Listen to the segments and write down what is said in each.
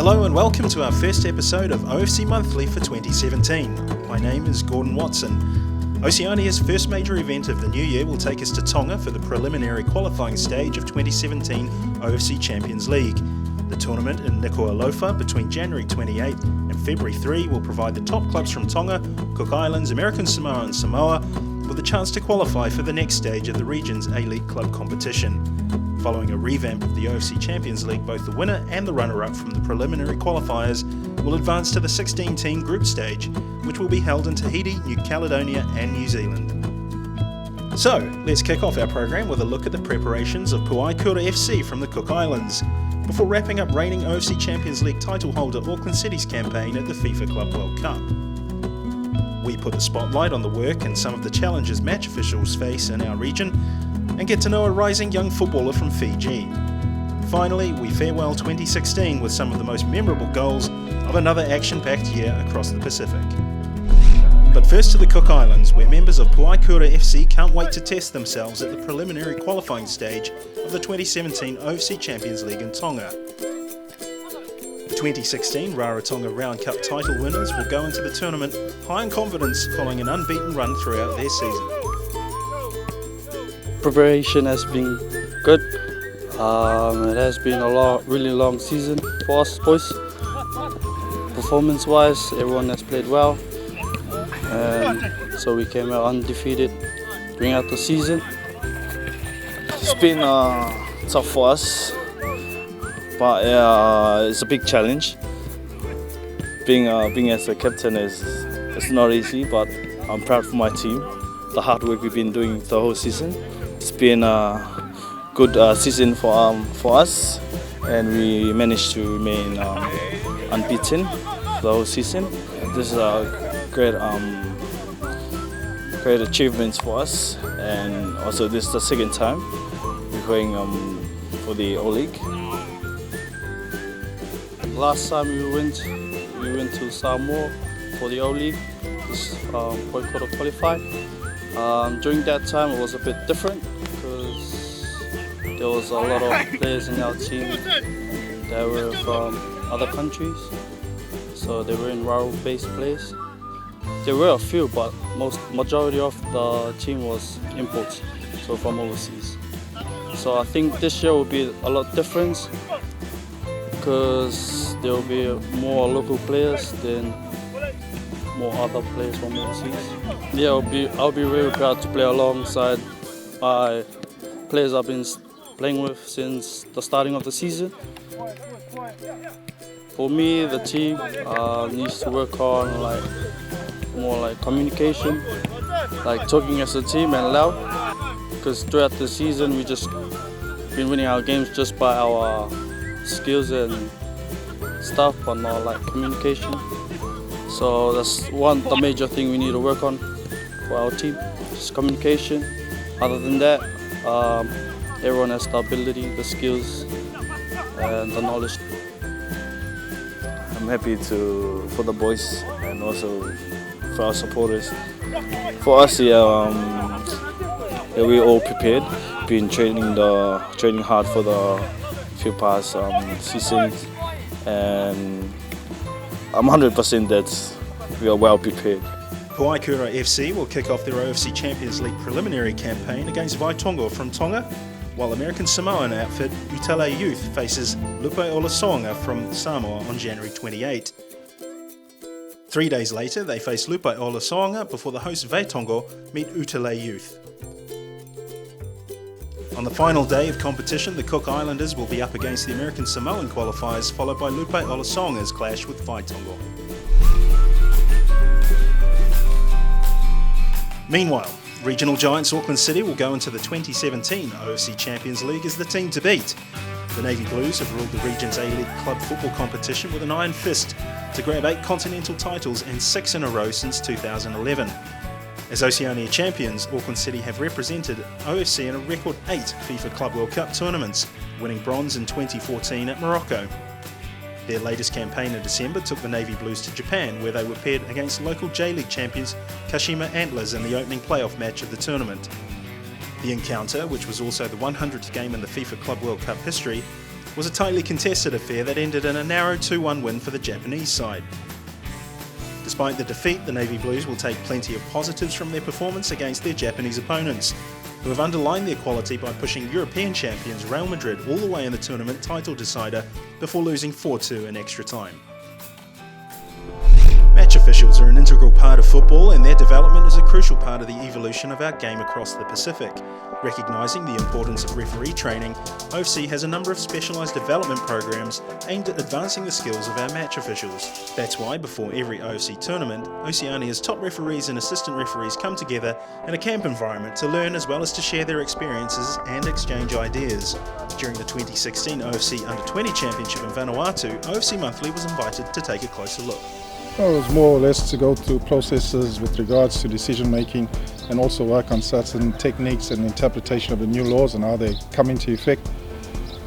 Hello and welcome to our first episode of OFC Monthly for 2017. My name is Gordon Watson. Oceania's first major event of the new year will take us to Tonga for the preliminary qualifying stage of 2017 OFC Champions League. The tournament in Nuku'alofa between January 28 and February 3 will provide the top clubs from Tonga, Cook Islands, American Samoa and Samoa with a chance to qualify for the next stage of the region's A-League club competition. Following a revamp of the OFC Champions League, both the winner and the runner-up from the preliminary qualifiers will advance to the 16-team group stage, which will be held in Tahiti, New Caledonia and New Zealand. So, let's kick off our program with a look at the preparations of Puaikura FC from the Cook Islands, before wrapping up reigning OFC Champions League title holder Auckland City's campaign at the FIFA Club World Cup. We put the spotlight on the work and some of the challenges match officials face in our region, and get to know a rising young footballer from Fiji. Finally, we farewell 2016 with some of the most memorable goals of another action-packed year across the Pacific. But first to the Cook Islands, where members of Puaikura FC can't wait to test themselves at the preliminary qualifying stage of the 2017 OFC Champions League in Tonga. The 2016 Rarotonga Round Cup title winners will go into the tournament high in confidence following an unbeaten run throughout their season. Preparation has been good. It has been a really long season for us boys. Performance-wise, everyone has played well, and so we came out undefeated during out the season. It's been tough for us, but it's a big challenge. Being as a captain it's not easy, but I'm proud for my team. The hard work we've been doing the whole season. It's been a good season for us, and we managed to remain unbeaten for the whole season. This is a great achievements for us, and also this is the second time we're going for the O-League. Last time we went to Samoa for the O-League. This Puaikura qualified. During that time it was a bit different because there was a lot of players in our team that were from other countries, so they were in rural-based players. There were a few, but majority of the team was imports, so from overseas. So I think this year will be a lot different because there will be more local players than more other players from overseas. Yeah, I'll be very proud to play alongside my players I've been playing with since the starting of the season. For me, the team needs to work on more communication, like talking as a team and loud. Because throughout the season we just been winning our games just by our skills and stuff, but not communication. So that's the major thing we need to work on for our team, just communication. Other than that, everyone has the ability, the skills, and the knowledge. I'm happy for the boys and also for our supporters. For us, we're all prepared. Been training hard for the few past seasons, and I'm 100% that we are well prepared. Puaikura FC will kick off their OFC Champions League preliminary campaign against Vaitonga from Tonga, while American Samoan outfit Utale Youth faces Lupe Olasonga from Samoa on January 28. 3 days later, they face Lupe Olasonga before the host Vaitonga meet Utale Youth. On the final day of competition, the Cook Islanders will be up against the American Samoan qualifiers, followed by Lupe Olasonga's clash with Vaitonga. Meanwhile, regional giants Auckland City will go into the 2017 OFC Champions League as the team to beat. The Navy Blues have ruled the region's A-League club football competition with an iron fist to grab 8 continental titles and 6 in a row since 2011. As Oceania champions, Auckland City have represented OFC in a record 8 FIFA Club World Cup tournaments, winning bronze in 2014 at Morocco. Their latest campaign in December took the Navy Blues to Japan, where they were paired against local J-League champions Kashima Antlers in the opening playoff match of the tournament. The encounter, which was also the 100th game in the FIFA Club World Cup history, was a tightly contested affair that ended in a narrow 2-1 win for the Japanese side. Despite the defeat, the Navy Blues will take plenty of positives from their performance against their Japanese opponents, who have underlined their quality by pushing European champions Real Madrid all the way in the tournament title decider before losing 4-2 in extra time. Match officials are an integral part of football, and their development is a crucial part of the evolution of our game across the Pacific. Recognising the importance of referee training, OFC has a number of specialised development programs aimed at advancing the skills of our match officials. That's why before every OFC tournament, Oceania's top referees and assistant referees come together in a camp environment to learn as well as to share their experiences and exchange ideas. During the 2016 OFC Under-20 Championship in Vanuatu, OFC Monthly was invited to take a closer look. Well, it was more or less to go through processes with regards to decision making and also work on certain techniques and interpretation of the new laws and how they come into effect.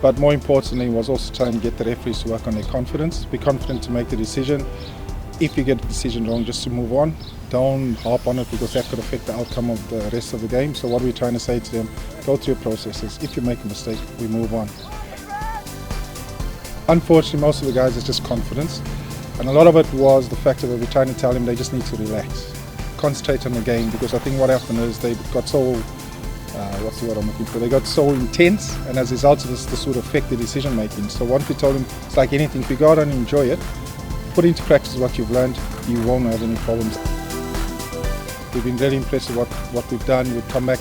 But more importantly was also trying to get the referees to work on their confidence, be confident to make the decision. If you get the decision wrong, just to move on. Don't harp on it because that could affect the outcome of the rest of the game. So what we're trying to say to them, go through your processes. If you make a mistake, we move on. Unfortunately, most of the guys, it's just confidence. And a lot of it was the fact that we were trying to tell them they just need to relax, concentrate on the game, because I think what happened is they got so, what's the word I'm looking for, they got so intense, and as a result of this would affect the decision making. So once we told them, it's like anything, if you go out and enjoy it, put into practice what you've learned, you won't have any problems. We've been really impressed with what we've done. We've come back,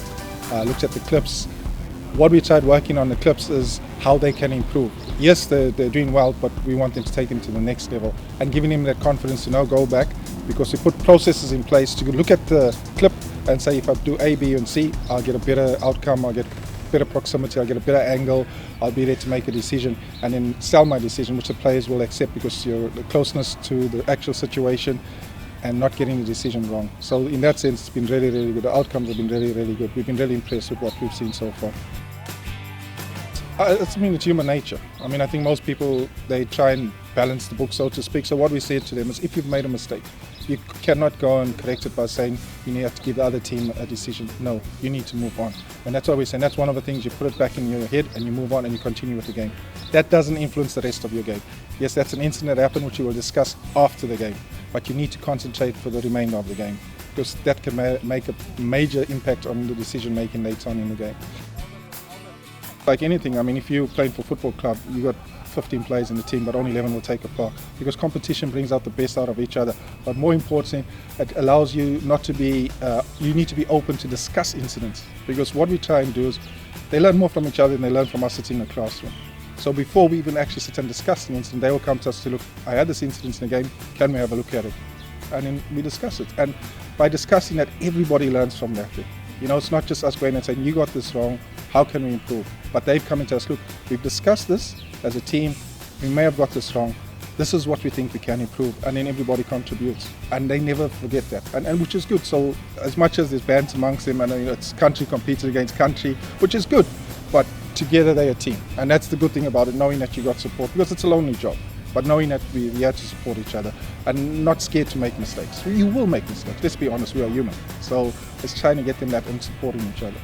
looked at the clips. What we tried working on the clips is how they can improve. Yes, they're doing well, but we want them to take them to the next level and giving them that confidence to now go back, because we put processes in place to look at the clip and say, if I do A, B and C, I'll get a better outcome, I'll get better proximity, I'll get a better angle, I'll be there to make a decision and then sell my decision, which the players will accept because you're the closeness to the actual situation and not getting the decision wrong. So in that sense, it's been really, really good. The outcomes have been really, really good. We've been really impressed with what we've seen so far. It's human nature. I think most people, they try and balance the book, so to speak. So what we said to them is, if you've made a mistake, you cannot go and correct it by saying you need to give the other team a decision. No, you need to move on. And that's what we're saying. That's one of the things, you put it back in your head and you move on and you continue with the game. That doesn't influence the rest of your game. Yes, that's an incident that happened which you will discuss after the game, but you need to concentrate for the remainder of the game, because that can make a major impact on the decision making later on in the game. Like anything, if you're playing for a football club, you've got 15 players in the team, but only 11 will take a part, because competition brings out the best out of each other. But more importantly, it allows you not to be, you need to be open to discuss incidents, because what we try and do is they learn more from each other than they learn from us sitting in the classroom. So before we even actually sit and discuss an incident, they will come to us to, look, I had this incident in the game, can we have a look at it? And then we discuss it. And by discussing that, everybody learns from that thing. It's not just us going and saying, you got this wrong, how can we improve? But they've come into us, look, we've discussed this as a team, we may have got this wrong, this is what we think we can improve, and then everybody contributes. And they never forget that, and which is good. So as much as there's bands amongst them, and it's country competing against country, which is good, but together they're a team. And that's the good thing about it, knowing that you got support, because it's a lonely job. But knowing that we have to support each other and not scared to make mistakes. You will make mistakes, let's be honest, we are human. So it's trying to get them that and supporting each other.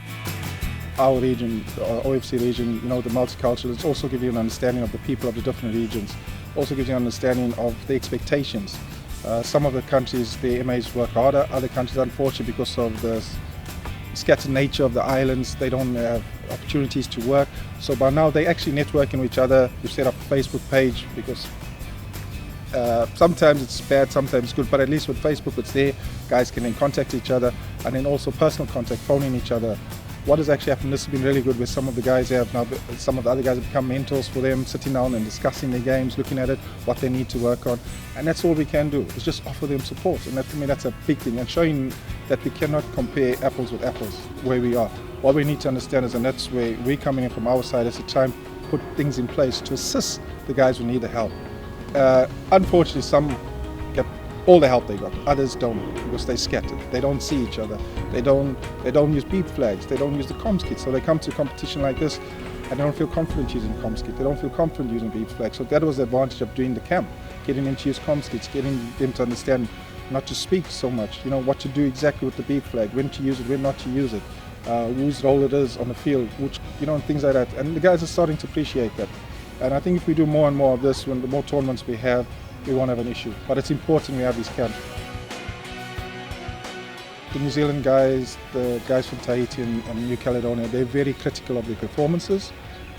Our region, OFC region, the multicultural, it's also gives you an understanding of the people of the different regions. Also gives you an understanding of the expectations. Some of the countries, the MAs work harder. Other countries, unfortunately, because of the scattered nature of the islands, they don't have opportunities to work. So by now they actually networking with each other. We've set up a Facebook page, because sometimes it's bad, sometimes it's good, but at least with Facebook it's there. Guys can then contact each other, and then also personal contact, phoning each other. What has actually happened, this has been really good, where some of the guys have now, some of the other guys have become mentors for them, sitting down and discussing their games, looking at it, what they need to work on. And that's all we can do, is just offer them support. And that, to me, that's a big thing, and showing that we cannot compare apples with apples where we are. What we need to understand is, and that's where we're coming in from our side, is to try and put things in place to assist the guys who need the help. Unfortunately, some get all the help they got, others don't, because they're scattered. They don't see each other. They don't use beep flags. They don't use the comms kit. So they come to a competition like this and they don't feel confident using comms kit. They don't feel confident using beep flags. So that was the advantage of doing the camp, getting them to use comms kits, getting them to understand not to speak so much, what to do exactly with the beep flag, when to use it, when not to use it, whose role it is on the field, which, and things like that. And the guys are starting to appreciate that. And I think if we do more and more of this, when the more tournaments we have, we won't have an issue. But it's important we have these camps. The New Zealand guys, the guys from Tahiti and New Caledonia, they're very critical of their performances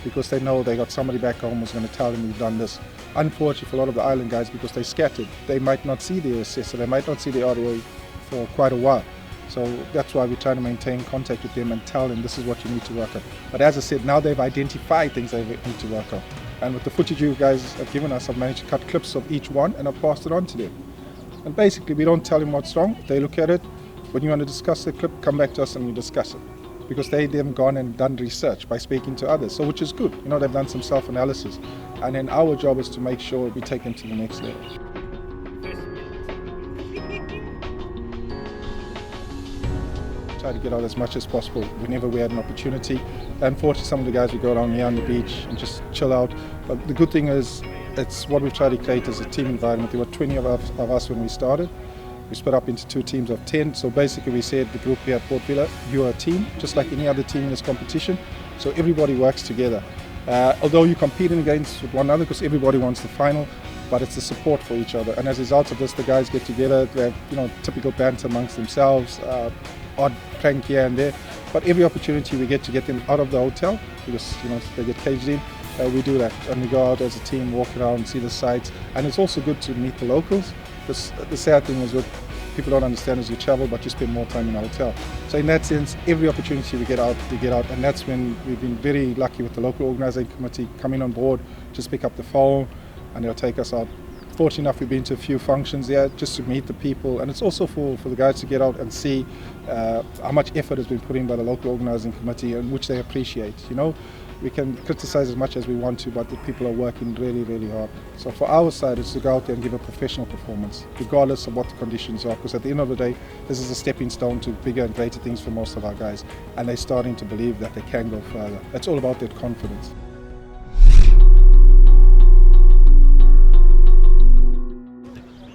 because they know they got somebody back home who's going to tell them we've done this. Unfortunately for a lot of the island guys, because they're scattered, they might not see their assessor, they might not see the RDO for quite a while. So that's why we try to maintain contact with them and tell them this is what you need to work on. But as I said, now they've identified things they need to work on. And with the footage you guys have given us, I've managed to cut clips of each one and I've passed it on to them. And basically we don't tell them what's wrong, they look at it. When you want to discuss the clip, come back to us and we discuss it. Because they've gone and done research by speaking to others, so which is good. You know, they've done some self-analysis. And then our job is to make sure we take them to the next level. Try to get out as much as possible whenever we had an opportunity. Unfortunately, some of the guys we go down here on the beach and just chill out. But the good thing is, it's what we've tried to create as a team environment. There were 20 of us when we started. We split up into 2 teams of 10. So basically we said the group here at Port Vila, you are a team, just like any other team in this competition. So everybody works together. Although you're competing against one another because everybody wants the final, but it's the support for each other. And as a result of this, the guys get together, they have typical banter amongst themselves, odd prank here and there. But every opportunity we get to get them out of the hotel, because they get caged in, we do that. And we go out as a team, walk around, see the sights. And it's also good to meet the locals. The sad thing is what people don't understand is you travel, but you spend more time in a hotel. So in that sense, every opportunity we get out, and that's when we've been very lucky with the local organising committee coming on board, just pick up the phone, and they'll take us out. Fortunate enough, we've been to a few functions there just to meet the people, and it's also for the guys to get out and see how much effort has been put in by the local organising committee, and which they appreciate. We can criticise as much as we want to, but the people are working really, really hard. So for our side, it's to go out there and give a professional performance, regardless of what the conditions are, because at the end of the day, this is a stepping stone to bigger and greater things for most of our guys, and they're starting to believe that they can go further. It's all about that confidence.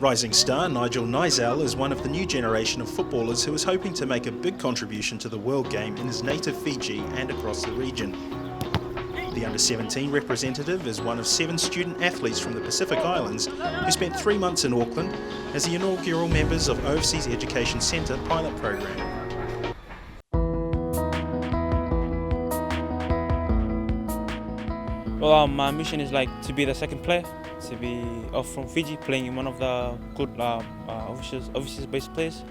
Rising star Nigel Nizal is one of the new generation of footballers who is hoping to make a big contribution to the world game in his native Fiji and across the region. The under-17 representative is one of 7 student athletes from the Pacific Islands who spent 3 months in Auckland as the inaugural members of OFC's Education Centre pilot program. Well, my mission is to be the second player, to be from Fiji, playing in one of the good overseas-based players.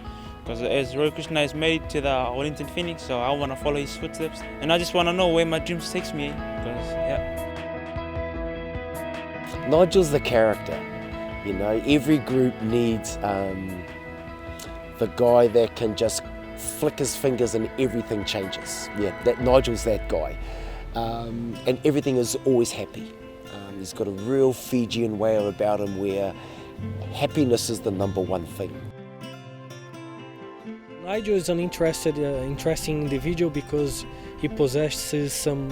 Because as Roy Krishna is married to the Wellington Phoenix, so I want to follow his footsteps. And I just want to know where my dreams takes me, because, Nigel's the character. Every group needs the guy that can just flick his fingers and everything changes. Nigel's that guy. And everything is always happy. He's got a real Fijian way about him where happiness is the #1 thing. Nigel is an interesting individual because he possesses some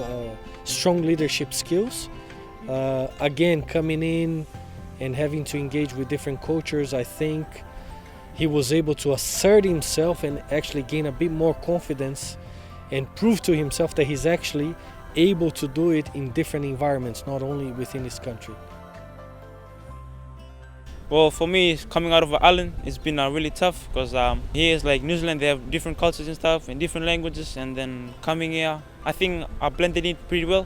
strong leadership skills. Again, coming in and having to engage with different cultures, I think he was able to assert himself and actually gain a bit more confidence and prove to himself that he's actually able to do it in different environments, not only within his country. Well, for me, coming out of an island, it's been really tough because here is like New Zealand, they have different cultures and stuff and different languages, and then coming here, I think I blended in pretty well.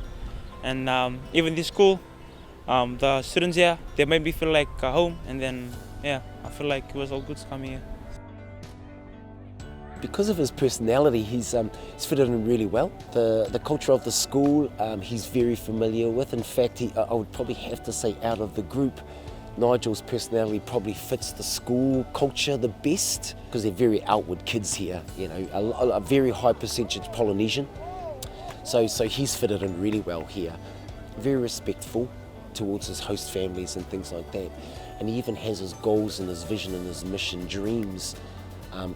And even this school, the students here, they made me feel like home, and then I feel like it was all good coming here. Because of his personality, he's fitted in really well. The culture of the school, he's very familiar with. In fact, I would probably have to say out of the group, Nigel's personality probably fits the school culture the best because they're very outward kids here, a very high percentage Polynesian. So he's fitted in really well here. Very respectful towards his host families and things like that. And he even has his goals and his vision and his mission, dreams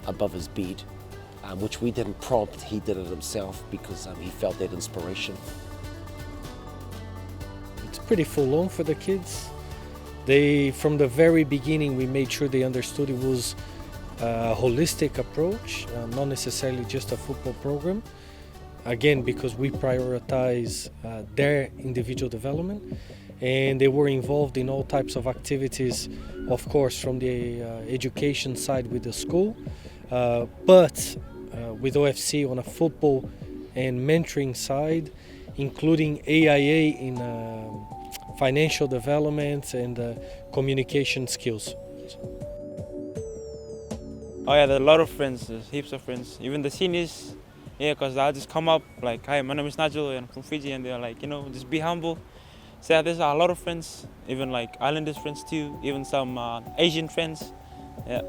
above his bed, which we didn't prompt, he did it himself because he felt that inspiration. It's pretty full on for the kids. From the very beginning, we made sure they understood it was a holistic approach, not necessarily just a football program. again, because we prioritize their individual development, and they were involved in all types of activities, of course, from the education side with the school, but with OFC on a football and mentoring side, including AIA in financial development and communication skills. Oh yeah, there are a lot of friends, there's heaps of friends. Even the seniors, yeah, because I just come up like, hi, my name is Nigel and I'm from Fiji, and they're like, just be humble. So yeah, there's a lot of friends, even like Islanders friends too, even some Asian friends, yeah.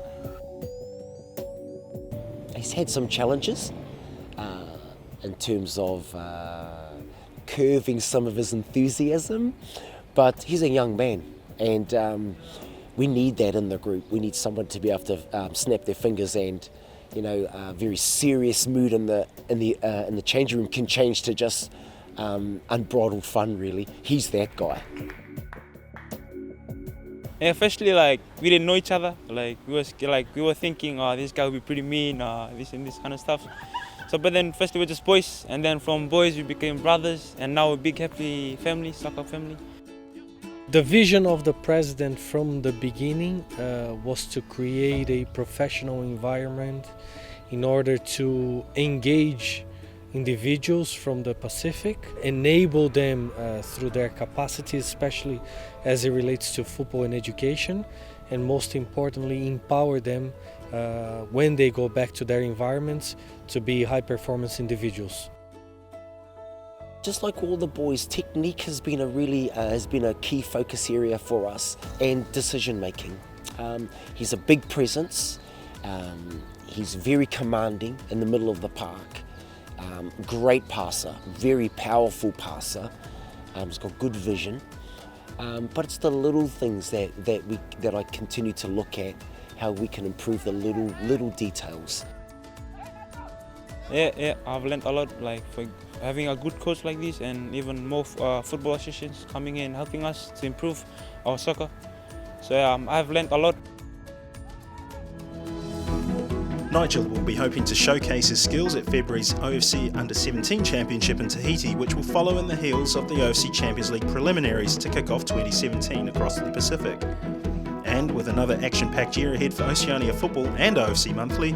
He's had some challenges in terms of curbing some of his enthusiasm, but he's a young man, and we need that in the group. We need someone to be able to snap their fingers, and a very serious mood in the changing room can change to just unbridled fun. Really, he's that guy. Yeah, firstly, like we didn't know each other. Like we were thinking, oh, this guy will be pretty mean, this and this kind of stuff. So, but then first we were just boys, and then from boys we became brothers, and now a big happy family, soccer family. The vision of the president from the beginning was to create a professional environment in order to engage individuals from the Pacific, enable them through their capacities, especially as it relates to football and education, and most importantly, empower them when they go back to their environments to be high-performance individuals. Just like all the boys, technique has been a key focus area for us, and decision making. He's a big presence. He's very commanding in the middle of the park. Great passer, very powerful passer. He's got good vision. But it's the little things that I continue to look at, how we can improve the little details. Yeah, I've learned a lot, like for having a good coach like this, and even more football assistants coming in helping us to improve our soccer. So yeah, I've learned a lot. Nigel will be hoping to showcase his skills at February's OFC Under-17 Championship in Tahiti, which will follow in the heels of the OFC Champions League preliminaries to kick off 2017 across the Pacific. And with another action-packed year ahead for Oceania football and OFC Monthly,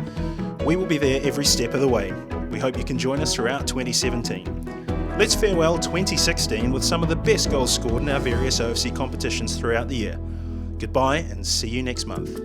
we will be there every step of the way. We hope you can join us throughout 2017. Let's farewell 2016 with some of the best goals scored in our various OFC competitions throughout the year. Goodbye and see you next month.